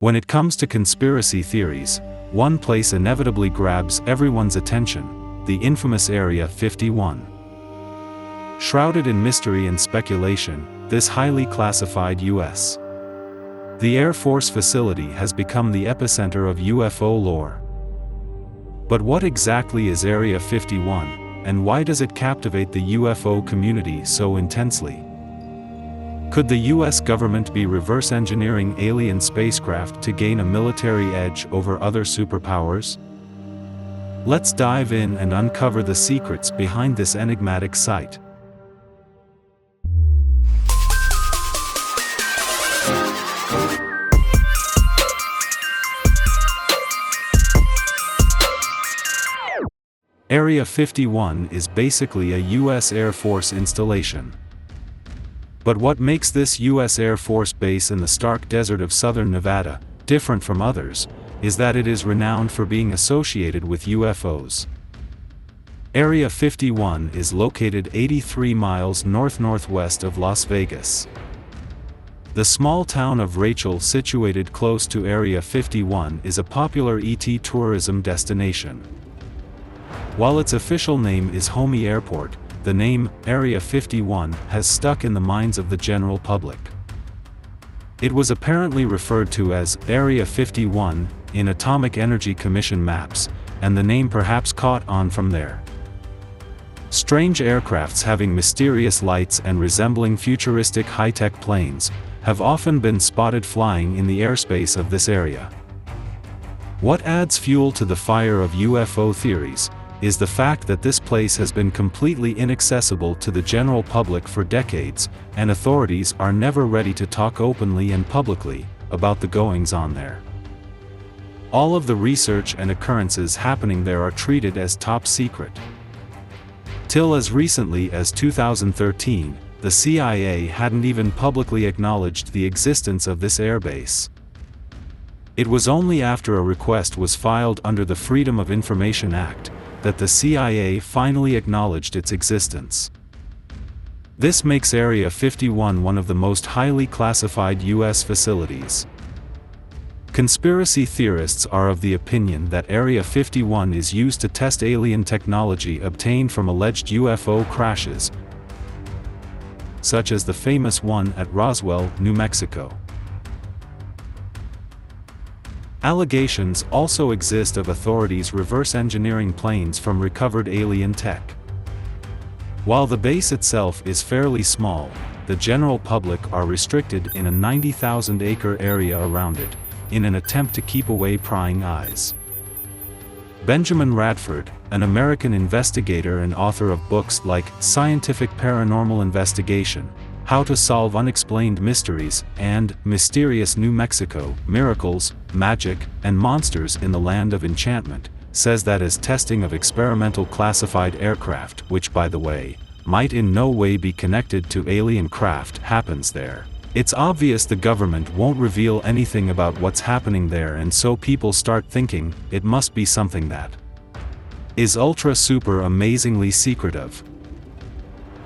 When it comes to conspiracy theories, one place inevitably grabs everyone's attention: the infamous Area 51. Shrouded in mystery and speculation, this highly classified U.S. The Air Force facility has become the epicenter of UFO lore. But what exactly is Area 51, and why does it captivate the UFO community so intensely? Could the U.S. government be reverse engineering alien spacecraft to gain a military edge over other superpowers? Let's dive in and uncover the secrets behind this enigmatic site. Area 51 is basically a U.S. Air Force installation. But what makes this U.S. Air Force base in the stark desert of southern Nevada different from others is that it is renowned for being associated with UFOs. Area 51 is located 83 miles north-northwest of Las Vegas. The small town of Rachel, situated close to Area 51, is a popular ET tourism destination. While its official name is Homey Airport, the name Area 51 has stuck in the minds of the general public. It was apparently referred to as Area 51 in Atomic Energy Commission maps, and the name perhaps caught on from there. Strange aircrafts having mysterious lights and resembling futuristic high-tech planes have often been spotted flying in the airspace of this area. What adds fuel to the fire of UFO theories is the fact that this place has been completely inaccessible to the general public for decades, and authorities are never ready to talk openly and publicly about the goings-on there. All of the research and occurrences happening there are treated as top secret. Till as recently as 2013, the CIA hadn't even publicly acknowledged the existence of this airbase. It was only after a request was filed under the Freedom of Information Act that the CIA finally acknowledged its existence. This makes Area 51 one of the most highly classified U.S. facilities. Conspiracy theorists are of the opinion that Area 51 is used to test alien technology obtained from alleged UFO crashes, such as the famous one at Roswell, New Mexico. Allegations also exist of authorities reverse engineering planes from recovered alien tech. While the base itself is fairly small, the general public are restricted in a 90,000-acre area around it, in an attempt to keep away prying eyes. Benjamin Radford, an American investigator and author of books like Scientific Paranormal Investigation, How to Solve Unexplained Mysteries, and Mysterious New Mexico, Miracles, Magic, and Monsters in the Land of Enchantment, says that as testing of experimental classified aircraft, which by the way, might in no way be connected to alien craft, happens there, it's obvious the government won't reveal anything about what's happening there, and so people start thinking, it must be something that is ultra super amazingly secretive.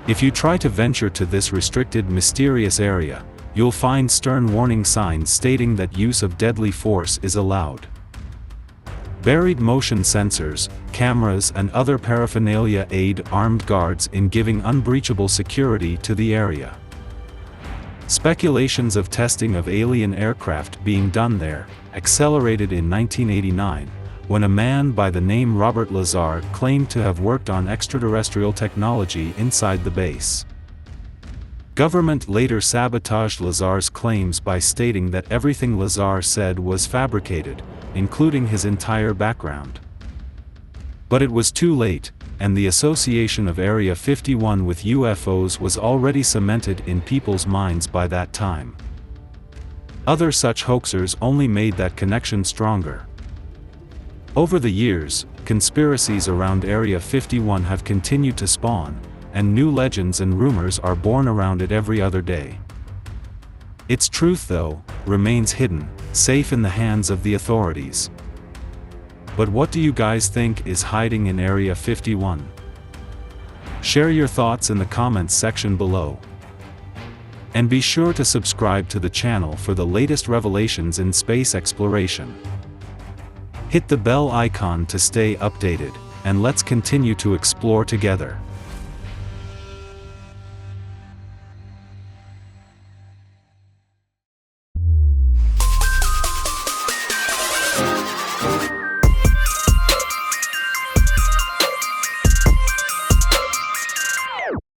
If you try to venture to this restricted mysterious area, you'll find stern warning signs stating that use of deadly force is allowed. Buried motion sensors, cameras and other paraphernalia aid armed guards in giving unbreachable security to the area. Speculations of testing of alien aircraft being done there accelerated in 1989, when a man by the name Robert Lazar claimed to have worked on extraterrestrial technology inside the base. Government later sabotaged Lazar's claims by stating that everything Lazar said was fabricated, including his entire background. But it was too late, and the association of Area 51 with UFOs was already cemented in people's minds by that time. Other such hoaxers only made that connection stronger. Over the years, conspiracies around Area 51 have continued to spawn, and new legends and rumors are born around it every other day. Its truth, though, remains hidden, safe in the hands of the authorities. But what do you guys think is hiding in Area 51? Share your thoughts in the comments section below. And be sure to subscribe to the channel for the latest revelations in space exploration. Hit the bell icon to stay updated, and let's continue to explore together.